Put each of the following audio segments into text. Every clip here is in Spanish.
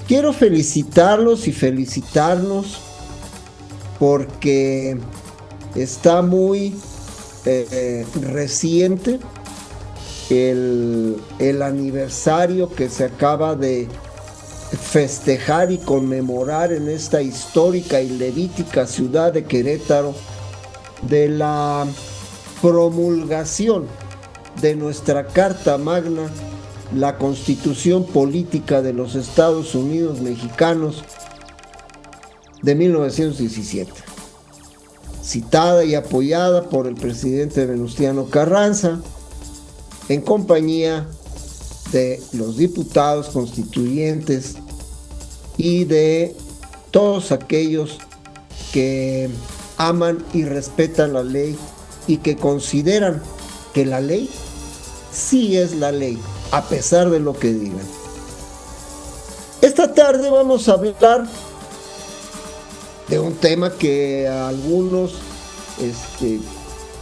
Quiero felicitarlos y felicitarnos porque está muy reciente el aniversario que se acaba de festejar y conmemorar en esta histórica y levítica ciudad de Querétaro de la promulgación de nuestra Carta Magna, la Constitución Política de los Estados Unidos Mexicanos de 1917, citada y apoyada por el presidente Venustiano Carranza, en compañía de los diputados constituyentes y de todos aquellos que aman y respetan la ley y que consideran que la ley sí es la ley, a pesar de lo que digan. Esta tarde vamos a hablar de un tema que a algunos,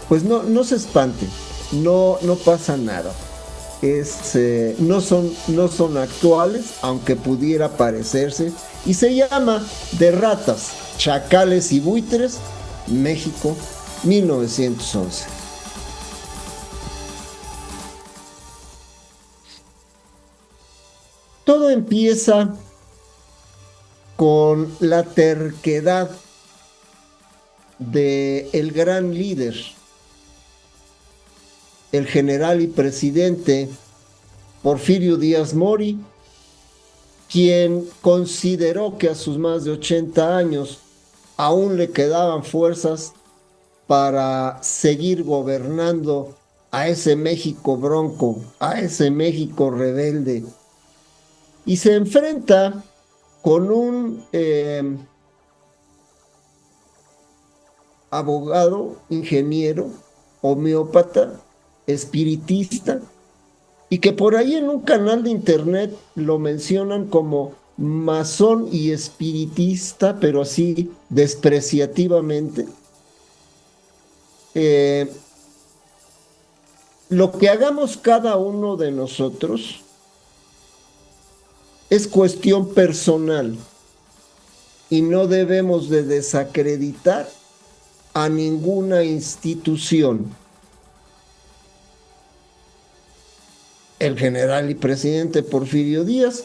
pues no se espanten, no pasa nada. No son actuales, aunque pudiera parecerse, y se llama De ratas, chacales y buitres, México, 1911. Todo empieza con la terquedad del gran líder, el general y presidente Porfirio Díaz Mori, quien consideró que a sus más de 80 años aún le quedaban fuerzas para seguir gobernando a ese México bronco, a ese México rebelde. Y se enfrenta con un abogado, ingeniero, homeópata, espiritista, y que por ahí en un canal de internet lo mencionan como masón y espiritista, pero así despreciativamente. Lo que hagamos cada uno de nosotros es cuestión personal y no debemos de desacreditar a ninguna institución. El general y presidente Porfirio Díaz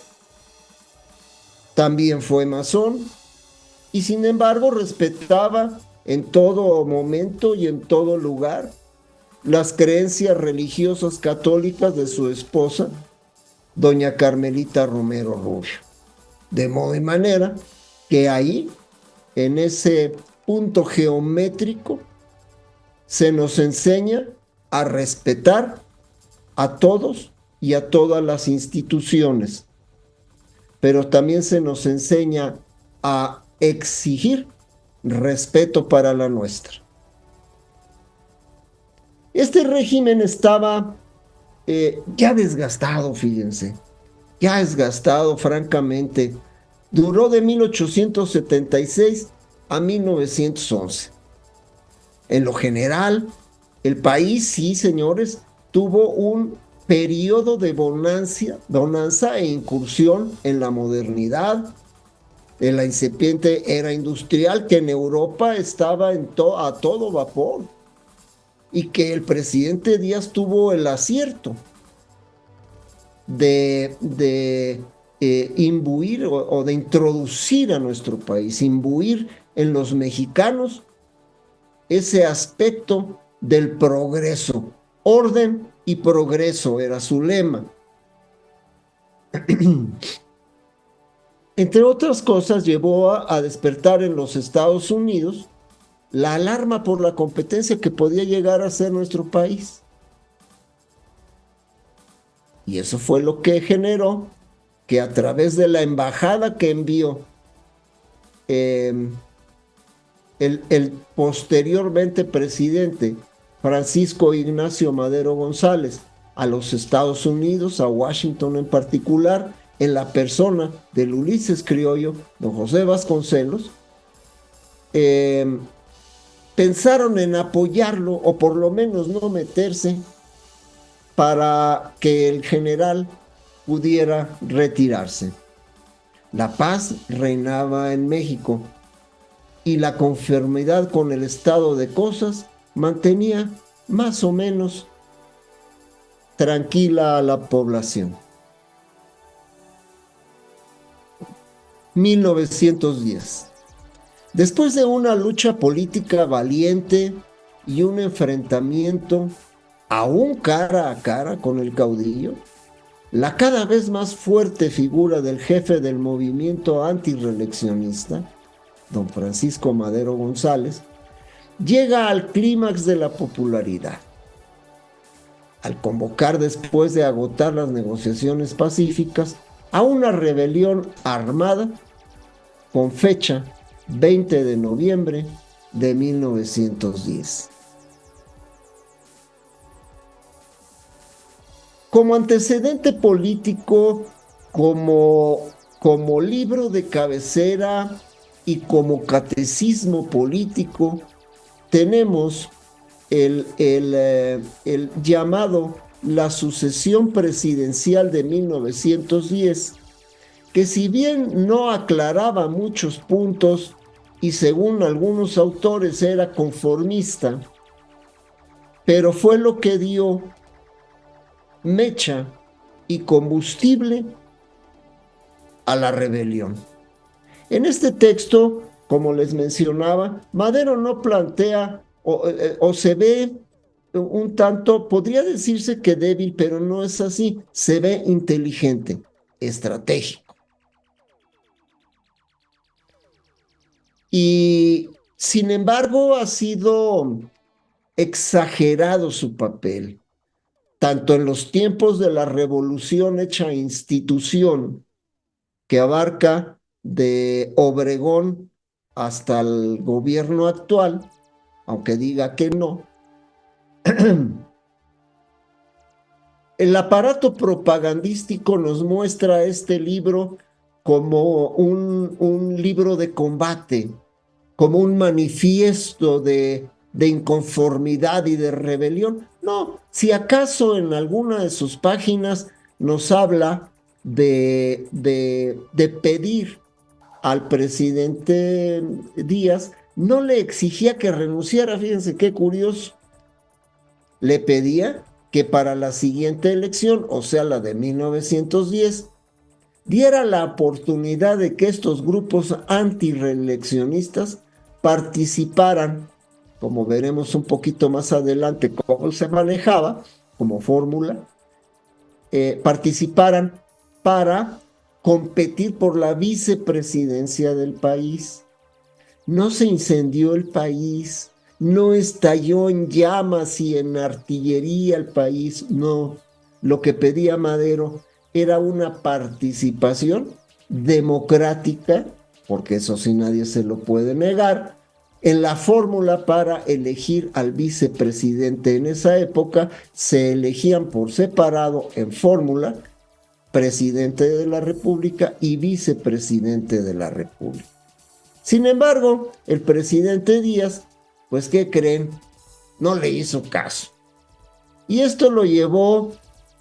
también fue masón y sin embargo respetaba en todo momento y en todo lugar las creencias religiosas católicas de su esposa, doña Carmelita Romero Rubio. De modo y manera que ahí, en ese punto geométrico, se nos enseña a respetar a todos y a todas las instituciones, pero también se nos enseña a exigir respeto para la nuestra. Este régimen estaba ya desgastado, fíjense, ya desgastado, francamente. Duró de 1876 a 1911. En lo general, el país, sí, señores, tuvo un periodo de bonanza e incursión en la modernidad, en la incipiente era industrial que en Europa estaba a todo vapor y que el presidente Díaz tuvo el acierto de imbuir o de introducir a nuestro país, imbuir en los mexicanos ese aspecto del progreso. Orden y progreso era su lema. Entre otras cosas, llevó a despertar en los Estados Unidos la alarma por la competencia que podía llegar a ser nuestro país. Y eso fue lo que generó que a través de la embajada que envió el posteriormente presidente Francisco Ignacio Madero González a los Estados Unidos, a Washington en particular, en la persona del Ulises criollo, don José Vasconcelos, pensaron en apoyarlo o por lo menos no meterse para que el general pudiera retirarse. La paz reinaba en México y la conformidad con el estado de cosas mantenía más o menos tranquila a la población. 1910. Después de una lucha política valiente y un enfrentamiento aún cara a cara con el caudillo, la cada vez más fuerte figura del jefe del movimiento antirreeleccionista, don Francisco Madero González, llega al clímax de la popularidad, al convocar, después de agotar las negociaciones pacíficas, a una rebelión armada con fecha 20 de noviembre de 1910. Como antecedente político, como libro de cabecera y como catecismo político, tenemos el llamado La sucesión presidencial de 1910, que si bien no aclaraba muchos puntos y según algunos autores era conformista, pero fue lo que dio mecha y combustible a la rebelión. En este texto, como les mencionaba, Madero no plantea o se ve un tanto, podría decirse que débil, pero no es así, se ve inteligente, estratégico. Y sin embargo ha sido exagerado su papel, tanto en los tiempos de la revolución hecha institución, que abarca de Obregón hasta el gobierno actual, aunque diga que no. El aparato propagandístico nos muestra este libro como un libro de combate, como un manifiesto de inconformidad y de rebelión. No, si acaso en alguna de sus páginas nos habla de pedir al presidente Díaz, no le exigía que renunciara, fíjense qué curioso, le pedía que para la siguiente elección, o sea, la de 1910, diera la oportunidad de que estos grupos antireeleccionistas participaran, como veremos un poquito más adelante cómo se manejaba como fórmula, participaran para competir por la vicepresidencia del país. No se incendió el país, no estalló en llamas y en artillería el país, no. Lo que pedía Madero era una participación democrática, porque eso sí nadie se lo puede negar, en la fórmula para elegir al vicepresidente. En esa época se elegían por separado en fórmula presidente de la República y vicepresidente de la República. Sin embargo, el presidente Díaz, pues ¿qué creen? No le hizo caso. Y esto lo llevó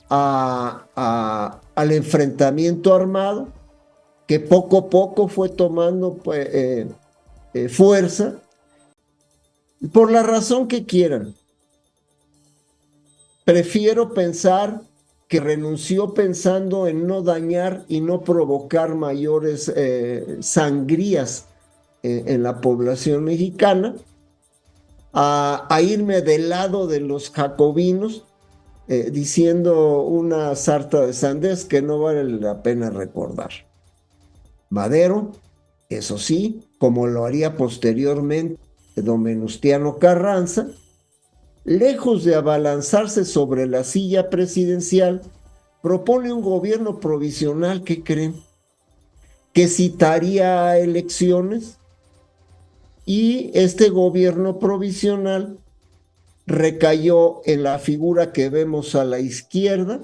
al enfrentamiento armado, que poco a poco fue tomando fuerza, por la razón que quieran. Prefiero pensar que renunció pensando en no dañar y no provocar mayores sangrías en la población mexicana, a irme del lado de los jacobinos, diciendo una sarta de sandez que no vale la pena recordar. Madero, eso sí, como lo haría posteriormente don Venustiano Carranza, lejos de abalanzarse sobre la silla presidencial, propone un gobierno provisional, ¿qué creen? Que citaría elecciones, y este gobierno provisional recayó en la figura que vemos a la izquierda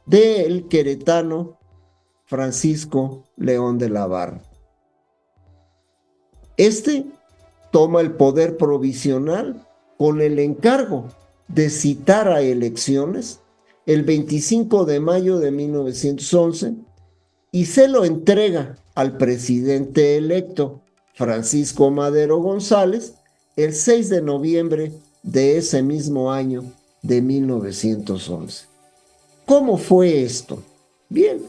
del queretano Francisco León de la Barra. Este toma el poder provisional con el encargo de citar a elecciones el 25 de mayo de 1911 y se lo entrega al presidente electo Francisco Madero González el 6 de noviembre de ese mismo año de 1911. ¿Cómo fue esto? Bien,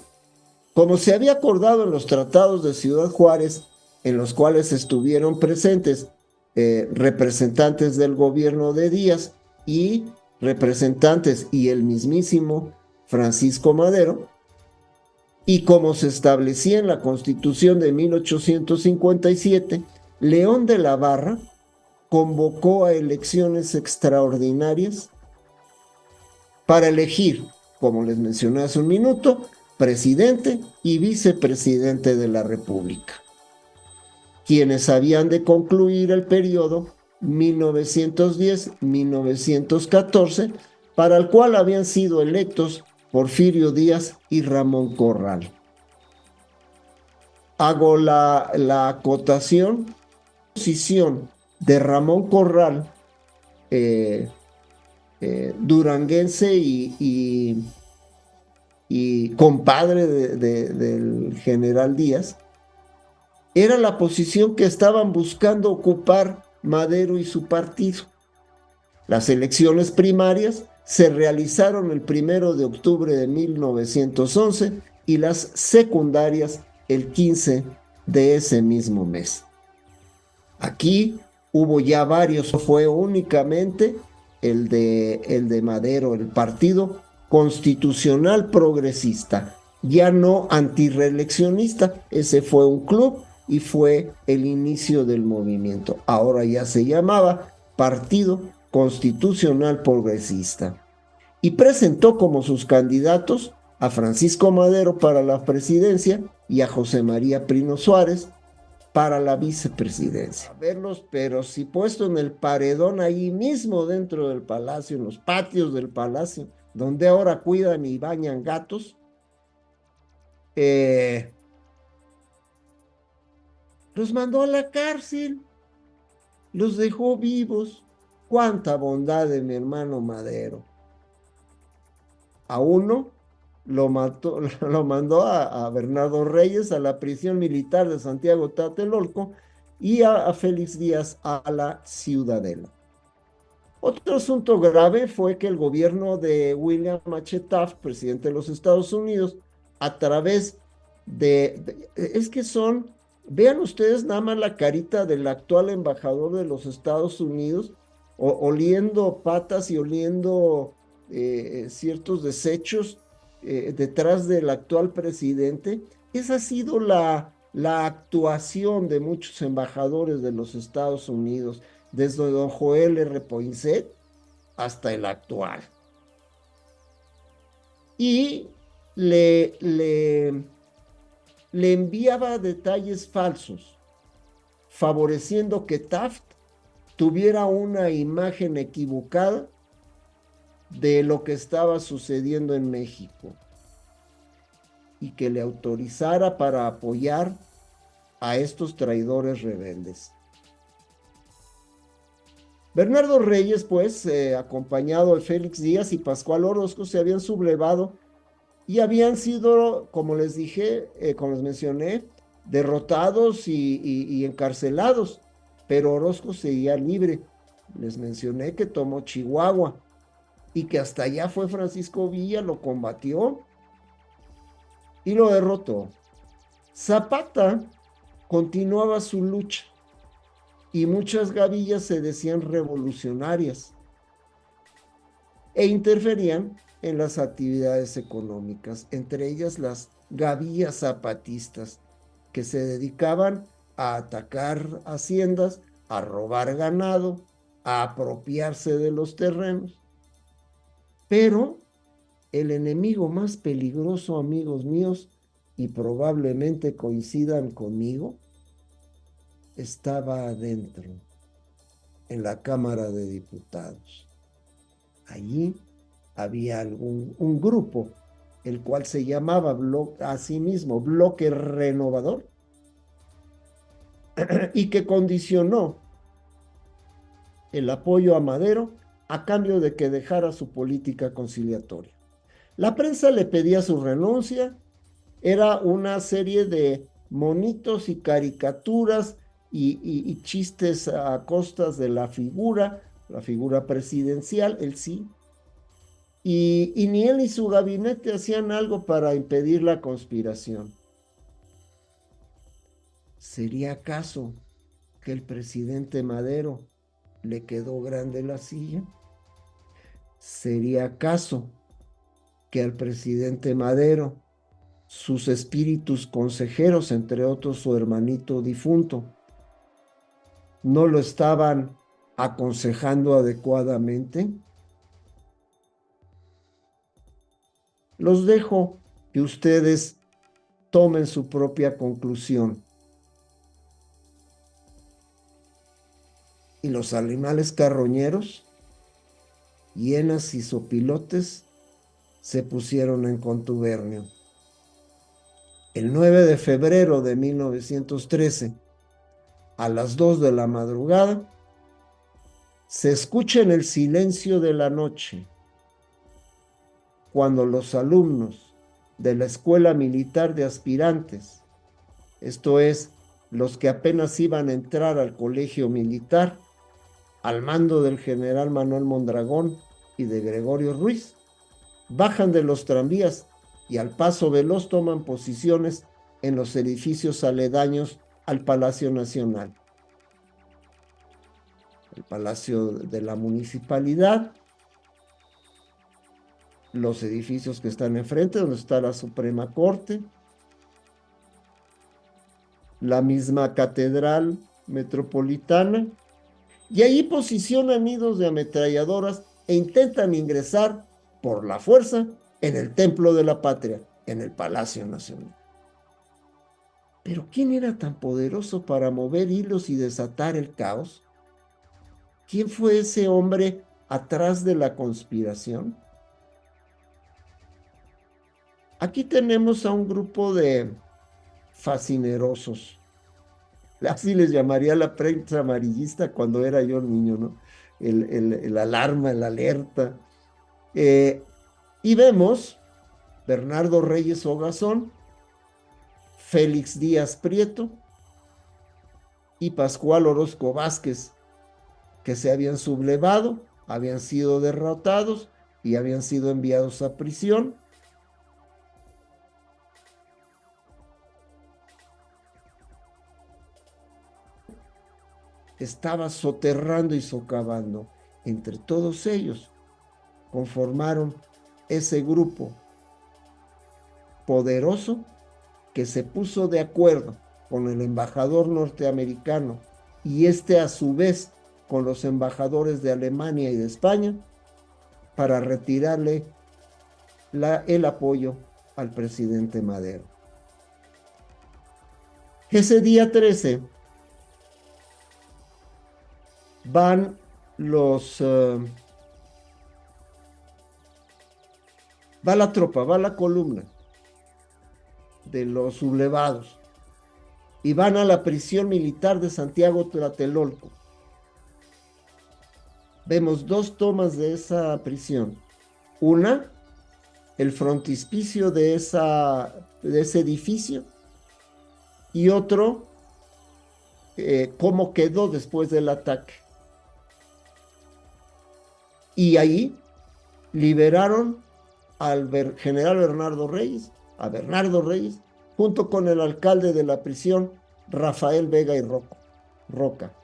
como se había acordado en los tratados de Ciudad Juárez, en los cuales estuvieron presentes representantes del gobierno de Díaz y representantes y el mismísimo Francisco Madero, y como se establecía en la Constitución de 1857, León de la Barra convocó a elecciones extraordinarias para elegir, como les mencioné hace un minuto, presidente y vicepresidente de la República, quienes habían de concluir el periodo 1910-1914, para el cual habían sido electos Porfirio Díaz y Ramón Corral. Hago la acotación, posición de Ramón Corral, duranguense y compadre del general Díaz, era la posición que estaban buscando ocupar Madero y su partido. Las elecciones primarias se realizaron el 1 de octubre de 1911 y las secundarias el 15 de ese mismo mes. Aquí hubo ya varios, fue únicamente el de Madero, el Partido Constitucional Progresista, ya no antirreeleccionista. Ese fue un club y fue el inicio del movimiento. Ahora ya se llamaba Partido Constitucional Progresista. Y presentó como sus candidatos a Francisco Madero para la presidencia y a José María Prino Suárez para la vicepresidencia. A verlos, pero si puesto en el paredón ahí mismo dentro del palacio, en los patios del palacio, donde ahora cuidan y bañan gatos, los mandó a la cárcel, los dejó vivos. Cuánta bondad de mi hermano Madero. A uno lo mandó a Bernardo Reyes a la prisión militar de Santiago Tlatelolco y a Félix Díaz a la Ciudadela. Otro asunto grave fue que el gobierno de William H. Taft, presidente de los Estados Unidos, a través es que son, vean ustedes nada más la carita del actual embajador de los Estados Unidos, oliendo patas y oliendo ciertos desechos detrás del actual presidente. Esa ha sido la actuación de muchos embajadores de los Estados Unidos, desde don Joel R. Poinsett hasta el actual. Y le enviaba detalles falsos, favoreciendo que Taft tuviera una imagen equivocada de lo que estaba sucediendo en México y que le autorizara para apoyar a estos traidores rebeldes. Bernardo Reyes, pues, acompañado de Félix Díaz y Pascual Orozco, se habían sublevado y habían sido, como les dije, como les mencioné, derrotados y encarcelados, pero Orozco seguía libre. Les mencioné que tomó Chihuahua y que hasta allá fue Francisco Villa, lo combatió y lo derrotó. Zapata continuaba su lucha y muchas gavillas se decían revolucionarias e interferían en las actividades económicas, entre ellas las gavillas zapatistas, que se dedicaban a atacar haciendas, a robar ganado, a apropiarse de los terrenos. Pero el enemigo más peligroso, amigos míos, y probablemente coincidan conmigo, estaba adentro, en la Cámara de Diputados. Allí había un grupo, el cual se llamaba a sí mismo Bloque Renovador, y que condicionó el apoyo a Madero a cambio de que dejara su política conciliatoria. La prensa le pedía su renuncia era una serie de monitos y caricaturas y chistes a costas de la figura presidencial, él sí, y ni él ni su gabinete hacían algo para impedir la conspiración. ¿Sería acaso que el presidente Madero le quedó grande la silla? ¿Sería acaso que al presidente Madero sus espíritus consejeros, entre otros su hermanito difunto, no lo estaban aconsejando adecuadamente? Los dejo que ustedes tomen su propia conclusión. Y los animales carroñeros, hienas y zopilotes, se pusieron en contubernio. El 9 de febrero de 1913, a las 2 de la madrugada, se escucha en el silencio de la noche, cuando los alumnos de la Escuela Militar de Aspirantes, esto es, los que apenas iban a entrar al colegio militar, al mando del general Manuel Mondragón y de Gregorio Ruiz, bajan de los tranvías y al paso veloz toman posiciones en los edificios aledaños al Palacio Nacional. El Palacio de la Municipalidad, los edificios que están enfrente, donde está la Suprema Corte, la misma Catedral Metropolitana, y ahí posicionan nidos de ametralladoras e intentan ingresar por la fuerza en el Templo de la Patria, en el Palacio Nacional. Pero ¿quién era tan poderoso para mover hilos y desatar el caos? ¿Quién fue ese hombre atrás de la conspiración? Aquí tenemos a un grupo de fascinerosos. Así les llamaría la prensa amarillista cuando era yo niño, ¿no? El alarma, el alerta. Y vemos Bernardo Reyes Ogazón, Félix Díaz Prieto y Pascual Orozco Vázquez, que se habían sublevado, habían sido derrotados y habían sido enviados a prisión. Estaba soterrando y socavando. Entre todos ellos conformaron ese grupo poderoso que se puso de acuerdo con el embajador norteamericano y a su vez con los embajadores de Alemania y de España para retirarle el apoyo al presidente Madero. Ese día 13 van va la tropa, va la columna de los sublevados y van a la prisión militar de Santiago Tlatelolco. Vemos dos tomas de esa prisión. Una, el frontispicio de ese edificio, y otro, cómo quedó después del ataque. Y ahí liberaron al general Bernardo Reyes, a Bernardo Reyes, junto con el alcalde de la prisión, Rafael Vega y Roca.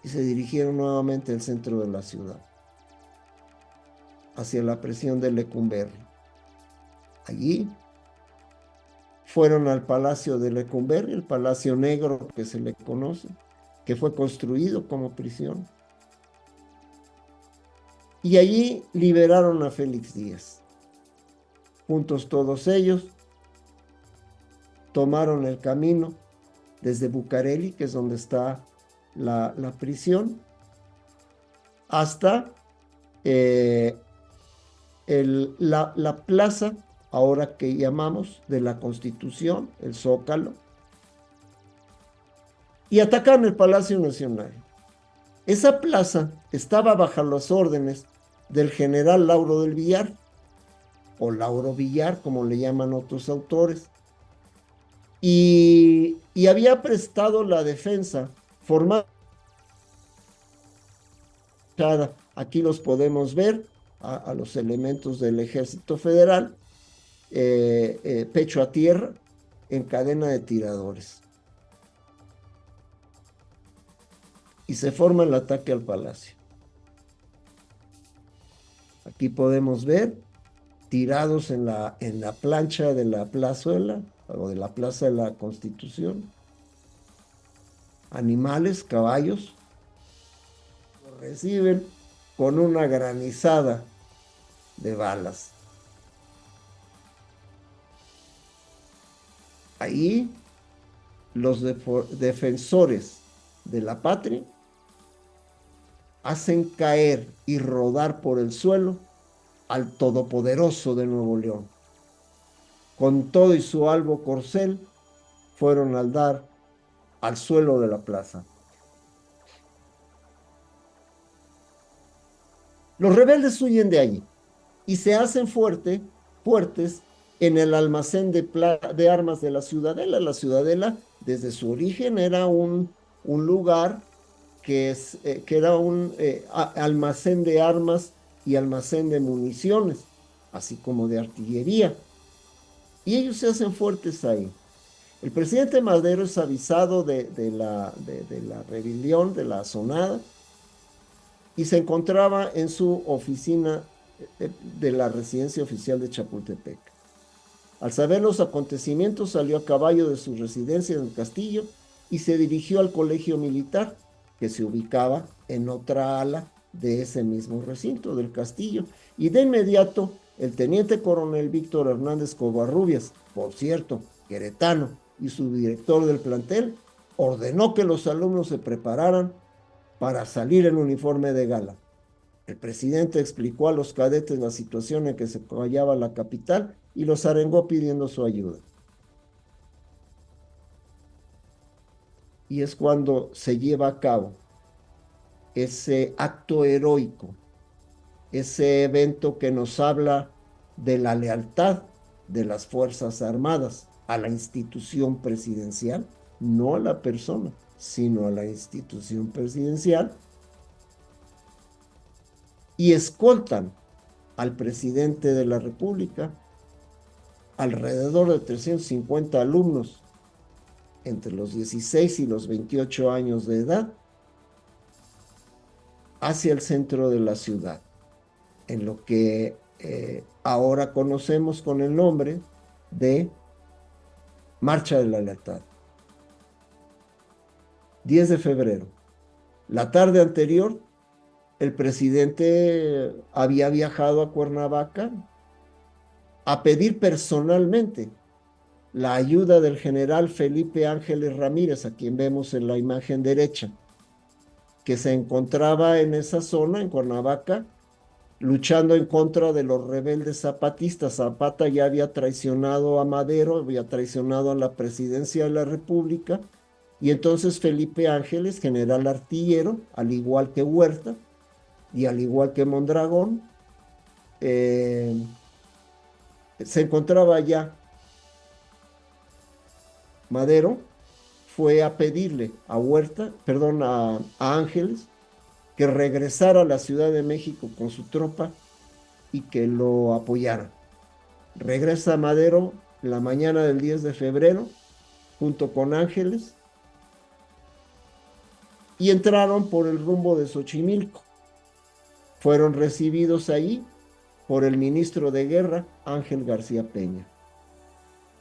Y se dirigieron nuevamente al centro de la ciudad, hacia la prisión de Lecumberri. Allí fueron al Palacio de Lecumberri, el Palacio Negro que se le conoce, que fue construido como prisión. Y allí liberaron a Félix Díaz. Juntos todos ellos tomaron el camino desde Bucareli, que es donde está la prisión, hasta la plaza, ahora que llamamos de la Constitución, el Zócalo, y atacaron el Palacio Nacional. Esa plaza estaba bajo las órdenes del general Lauro del Villar, o Lauro Villar, como le llaman otros autores, y había prestado la defensa formada. Aquí los podemos ver a los elementos del Ejército Federal, pecho a tierra, en cadena de tiradores. Y se forma el ataque al palacio. Aquí podemos ver tirados en la plancha de la plazuela o de la Plaza de la Constitución. Animales, caballos, lo reciben con una granizada de balas. Ahí los defensores de la patria hacen caer y rodar por el suelo al todopoderoso de Nuevo León. Con todo y su albo corcel, fueron al dar al suelo de la plaza. Los rebeldes huyen de allí y se hacen fuertes en el almacén de armas de la Ciudadela. La Ciudadela, desde su origen, era un lugar que era un almacén de armas y almacén de municiones, así como de artillería. Y ellos se hacen fuertes ahí. El presidente Madero es avisado de la rebelión, de la asonada, y se encontraba en su oficina de la residencia oficial de Chapultepec. Al saber los acontecimientos, salió a caballo de su residencia en el castillo y se dirigió al colegio militar, que se ubicaba en otra ala de ese mismo recinto del castillo. Y de inmediato, el teniente coronel Víctor Hernández Covarrubias, por cierto, queretano, y su director del plantel, ordenó que los alumnos se prepararan para salir en uniforme de gala. El presidente explicó a los cadetes la situación en que se hallaba la capital y los arengó pidiendo su ayuda. Y es cuando se lleva a cabo ese acto heroico, ese evento que nos habla de la lealtad de las Fuerzas Armadas a la institución presidencial, no a la persona, sino a la institución presidencial, y escoltan al presidente de la República alrededor de 350 alumnos entre los 16 y los 28 años de edad hacia el centro de la ciudad, en lo que ahora conocemos con el nombre de Marcha de la Lealtad. 10 de febrero. La tarde anterior, el presidente había viajado a Cuernavaca a pedir personalmente la ayuda del general Felipe Ángeles Ramírez, a quien vemos en la imagen derecha, que se encontraba en esa zona, en Cuernavaca, luchando en contra de los rebeldes zapatistas. Zapata ya había traicionado a Madero, había traicionado a la presidencia de la República, y entonces Felipe Ángeles, general artillero, al igual que Huerta y al igual que Mondragón, se encontraba allá. Madero fue a pedirle a Huerta, perdón, a Ángeles, que regresara a la Ciudad de México con su tropa y que lo apoyara. Regresa Madero la mañana del 10 de febrero junto con Ángeles y entraron por el rumbo de Xochimilco. Fueron recibidos ahí por el ministro de Guerra, Ángel García Peña.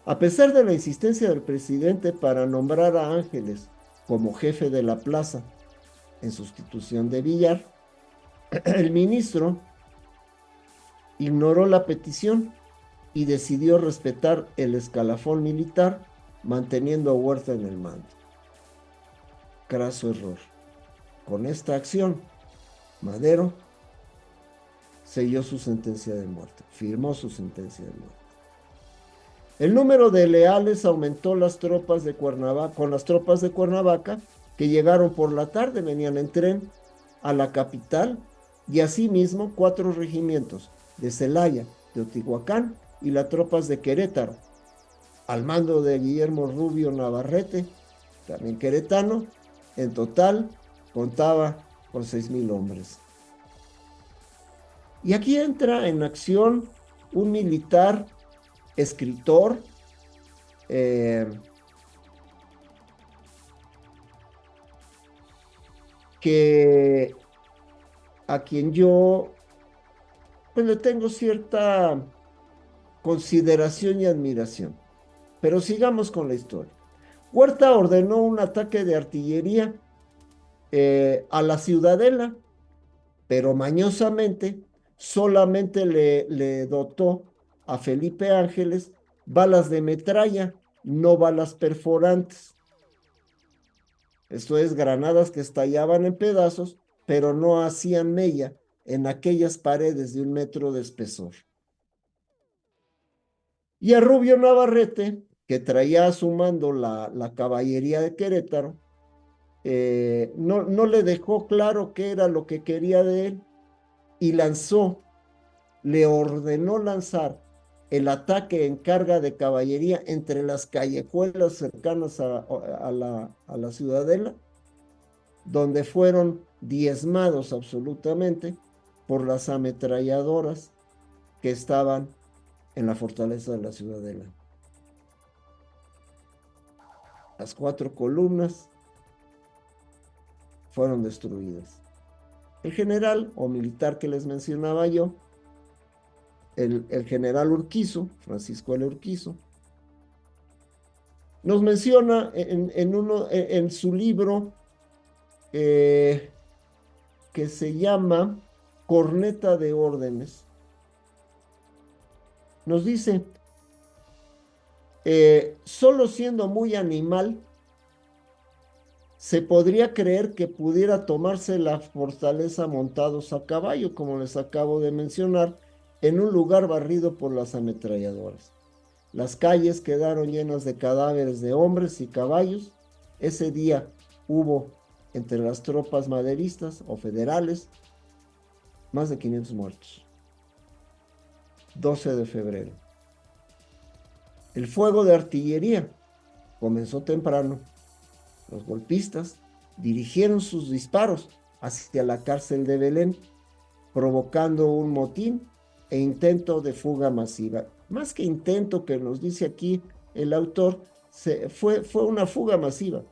A pesar de la insistencia del presidente para nombrar a Ángeles como jefe de la plaza en sustitución de Villar, el ministro ignoró la petición y decidió respetar el escalafón militar, manteniendo a Huerta en el mando. Craso error. Con esta acción, Madero selló su sentencia de muerte, firmó su sentencia de muerte. El número de leales aumentó con las tropas de Cuernavaca, que llegaron por la tarde, venían en tren a la capital, y asimismo 4 regimientos de Celaya, Teotihuacán y las tropas de Querétaro, al mando de Guillermo Rubio Navarrete, también queretano. En total contaba con 6,000 hombres. Y aquí entra en acción un militar, escritor, que a quien yo pues le tengo cierta consideración y admiración. Pero sigamos con la historia. Huerta ordenó un ataque de artillería a la ciudadela, pero mañosamente solamente le dotó a Felipe Ángeles balas de metralla, no balas perforantes. Esto es, granadas que estallaban en pedazos, pero no hacían mella en aquellas paredes de 1 metro de espesor. Y a Rubio Navarrete, que traía a su mando la caballería de Querétaro, no le dejó claro qué era lo que quería de él y le ordenó lanzar el ataque en carga de caballería entre las callejuelas cercanas a la ciudadela, donde fueron diezmados absolutamente por las ametralladoras que estaban en la fortaleza de la ciudadela. Las 4 columnas fueron destruidas. El general o militar que les mencionaba yo, el general Urquizo, Francisco L. Urquizo, nos menciona en su libro que se llama Corneta de Órdenes. Nos dice, solo siendo muy animal, se podría creer que pudiera tomarse la fortaleza montados a caballo, como les acabo de mencionar, en un lugar barrido por las ametralladoras. Las calles quedaron llenas de cadáveres de hombres y caballos. Ese día hubo entre las tropas maderistas o federales más de 500 muertos. 12 de febrero. El fuego de artillería comenzó temprano. Los golpistas dirigieron sus disparos hacia la cárcel de Belén, provocando un motín e intento de fuga masiva. Más que intento, que nos dice aquí el autor, fue una fuga masiva.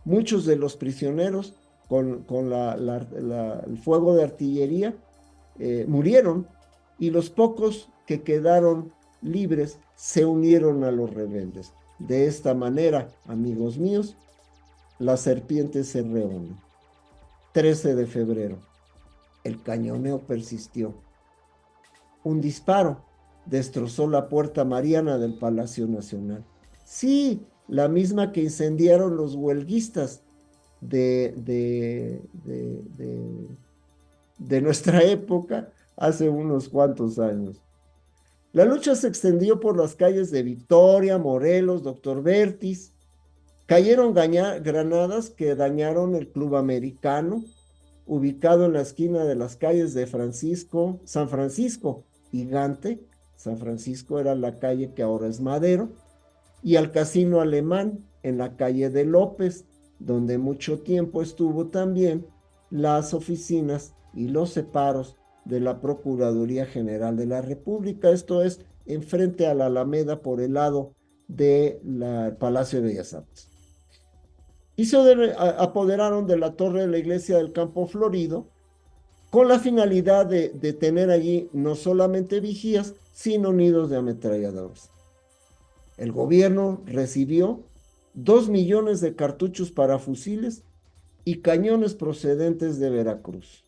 Muchos de los prisioneros con el fuego de artillería murieron, y los pocos que quedaron libres se unieron a los rebeldes. De esta manera, amigos míos, la serpiente se reúne. 13 de febrero. El cañoneo persistió. Un disparo destrozó la puerta mariana del Palacio Nacional. Sí, la misma que incendiaron los huelguistas de nuestra época hace unos cuantos años. La lucha se extendió por las calles de Victoria, Morelos, Doctor Vertis. Cayeron granadas que dañaron el Club Americano, ubicado en la esquina de las calles de San Francisco y Gante. San Francisco era la calle que ahora es Madero, y al Casino Alemán en la calle de López, donde mucho tiempo estuvo también las oficinas y los separos de la Procuraduría General de la República. Esto es enfrente a la Alameda por el lado del Palacio de Bellas Artes. Y se apoderaron de la torre de la iglesia del Campo Florido, con la finalidad de tener allí no solamente vigías, sino nidos de ametralladoras. El gobierno recibió 2 millones de cartuchos para fusiles y cañones procedentes de Veracruz.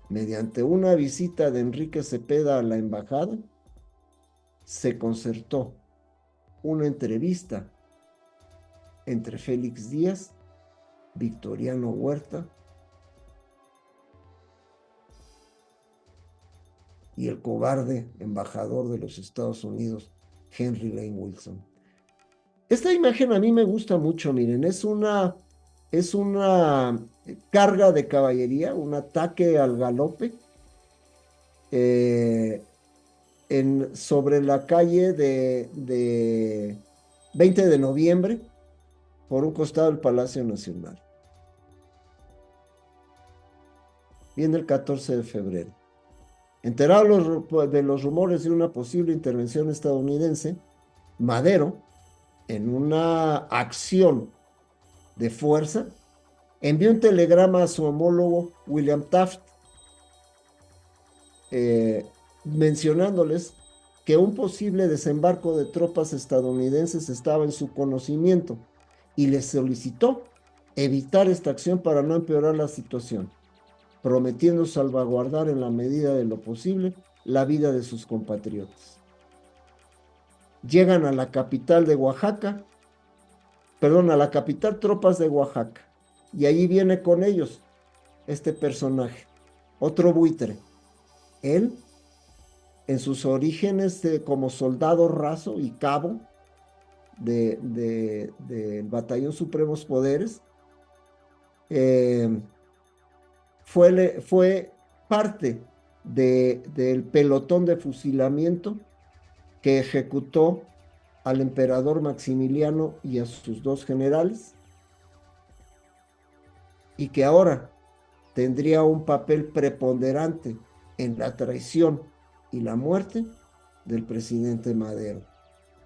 Mediante una visita de Enrique Cepeda a la embajada, se concertó una entrevista entre Félix Díaz, Victoriano Huerta y el cobarde embajador de los Estados Unidos, Henry Lane Wilson. Esta imagen a mí me gusta mucho, miren, es una carga de caballería, un ataque al galope sobre la calle de 20 de noviembre, por un costado del Palacio Nacional. Viene el 14 de febrero. Enterado de los rumores de una posible intervención estadounidense, Madero, en una acción de fuerza, envió un telegrama a su homólogo William Taft, mencionándoles que un posible desembarco de tropas estadounidenses estaba en su conocimiento y les solicitó evitar esta acción para no empeorar la situación, prometiendo salvaguardar en la medida de lo posible la vida de sus compatriotas. Llegan a la capital de Oaxaca, a la capital tropas de Oaxaca, y allí viene con ellos este personaje, otro buitre. Él, en sus orígenes como soldado raso y cabo del Batallón Supremos Poderes, fue parte del pelotón de fusilamiento que ejecutó al emperador Maximiliano y a sus dos generales, y que ahora tendría un papel preponderante en la traición y la muerte del presidente Madero.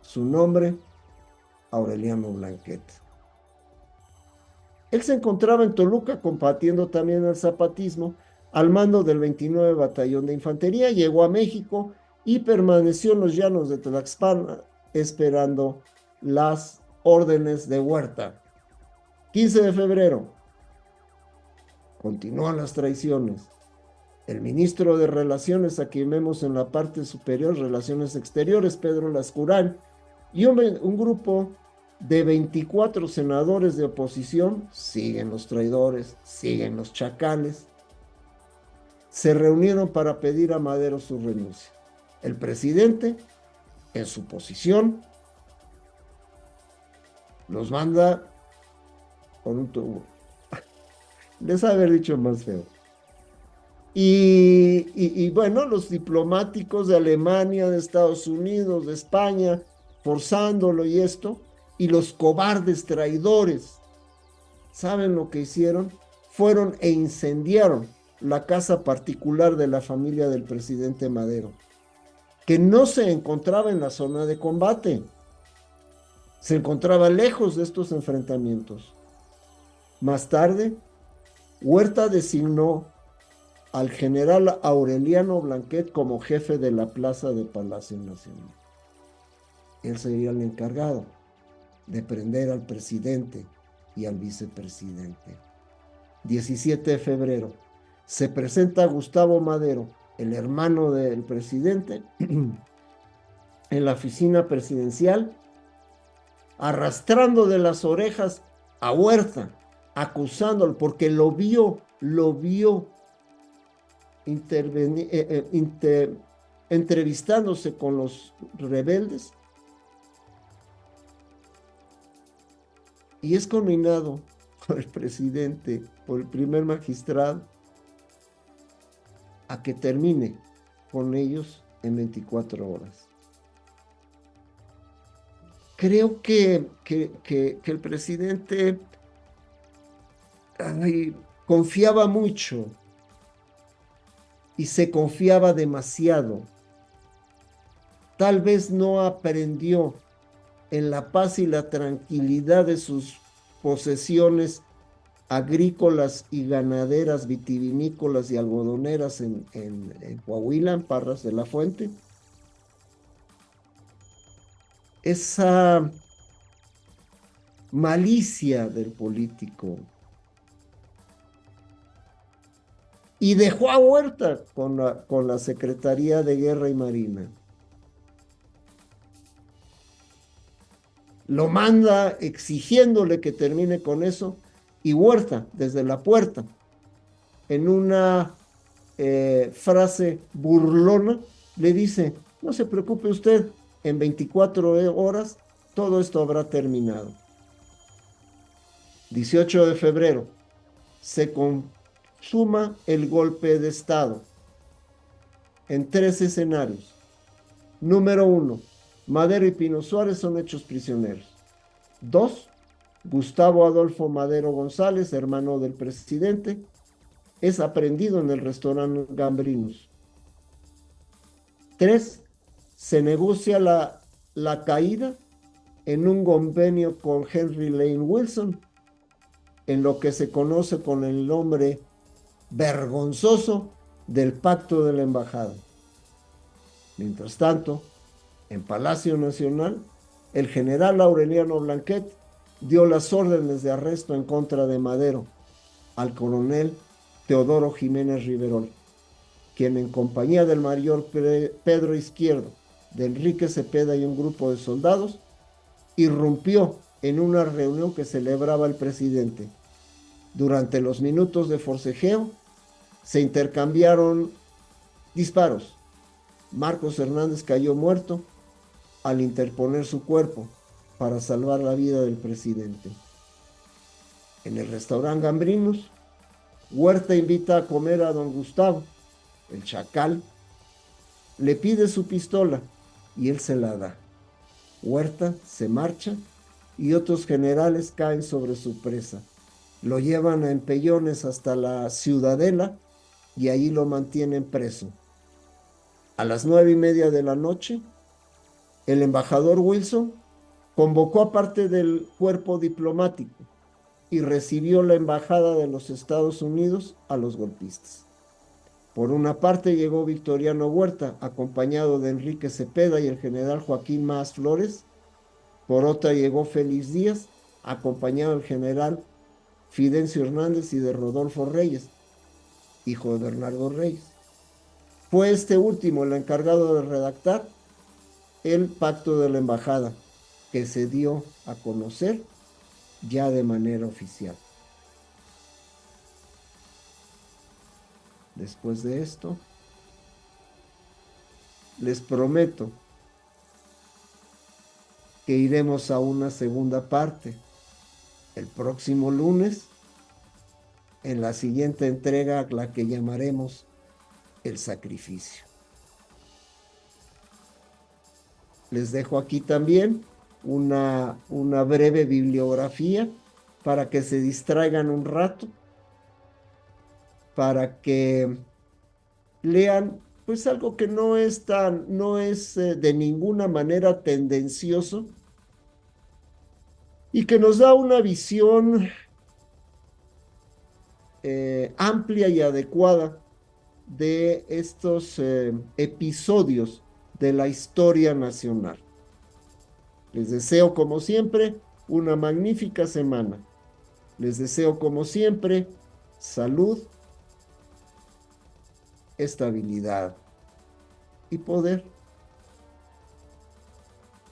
Su nombre, Aureliano Blanquet. Él se encontraba en Toluca combatiendo también al zapatismo al mando del 29 Batallón de Infantería. Llegó a México y permaneció en los llanos de Tlaxcala esperando las órdenes de Huerta. 15 de febrero. Continúan las traiciones. El ministro de Relaciones, a quien vemos en la parte superior, Relaciones Exteriores, Pedro Lascurain, y un grupo de 24 senadores de oposición, siguen los traidores, siguen los chacales, se reunieron para pedir a Madero su renuncia. El presidente, en su posición, los manda con un tubo. Les ha haber dicho más feo. Y bueno, los diplomáticos de Alemania, de Estados Unidos, de España, forzándolo y esto, y los cobardes traidores, ¿saben lo que hicieron? Fueron e incendiaron la casa particular de la familia del presidente Madero, que no se encontraba en la zona de combate, se encontraba lejos de estos enfrentamientos. Más tarde, Huerta designó al general Aureliano Blanquet como jefe de la plaza de Palacio Nacional. Él sería el encargado de prender al presidente y al vicepresidente. 17 de febrero, se presenta Gustavo Madero, el hermano del presidente, en la oficina presidencial, arrastrando de las orejas a Huerta, acusándolo, porque lo vio entrevistándose con los rebeldes, y es conminado por el presidente, por el primer magistrado, a que termine con ellos en 24 horas. Creo que el presidente confiaba mucho y se confiaba demasiado. Tal vez no aprendió en la paz y la tranquilidad de sus posesiones agrícolas y ganaderas, vitivinícolas y algodoneras en Coahuila, en Parras de la Fuente, esa malicia del político, y dejó a Huerta con la Secretaría de Guerra y Marina. Lo manda exigiéndole que termine con eso, y Huerta, desde la puerta, en una frase burlona, le dice: no se preocupe usted, en 24 horas todo esto habrá terminado. 18 de febrero, se consuma el golpe de Estado en 3 escenarios. Número 1, Madero y Pino Suárez son hechos prisioneros. 2, Gustavo Adolfo Madero González, hermano del presidente, es aprehendido en el restaurante Gambrinus. 3, se negocia la caída en un convenio con Henry Lane Wilson, en lo que se conoce con el nombre vergonzoso del Pacto de la Embajada. Mientras tanto, en Palacio Nacional, el general Aureliano Blanquet dio las órdenes de arresto en contra de Madero al coronel Teodoro Jiménez Riverol, quien en compañía del mayor Pedro Izquierdo, de Enrique Cepeda y un grupo de soldados, irrumpió en una reunión que celebraba el presidente. Durante los minutos de forcejeo, se intercambiaron disparos. Marcos Hernández cayó muerto al interponer su cuerpo para salvar la vida del presidente. En el restaurante Gambrinus, Huerta invita a comer a don Gustavo, el Chacal, le pide su pistola y él se la da. Huerta se marcha y otros generales caen sobre su presa. Lo llevan a empellones hasta la Ciudadela y ahí lo mantienen preso. A las 9:30 de la noche, el embajador Wilson convocó a parte del cuerpo diplomático y recibió la embajada de los Estados Unidos a los golpistas. Por una parte llegó Victoriano Huerta, acompañado de Enrique Cepeda y el general Joaquín Maas Flores. Por otra llegó Félix Díaz, acompañado del general Fidencio Hernández y de Rodolfo Reyes, hijo de Bernardo Reyes. Fue este último el encargado de redactar el pacto de la embajada, que se dio a conocer ya de manera oficial. Después de esto, les prometo que iremos a una segunda parte el próximo lunes, en la siguiente entrega, la que llamaremos El Sacrificio. Les dejo aquí también una breve bibliografía para que se distraigan un rato, para que lean pues algo que no es de ninguna manera tendencioso y que nos da una visión amplia y adecuada de estos episodios de la historia nacional. Les deseo, como siempre, una magnífica semana. Les deseo, como siempre, salud, estabilidad y poder.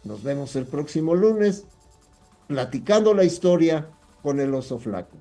Nos vemos el próximo lunes platicando la historia con el oso flaco.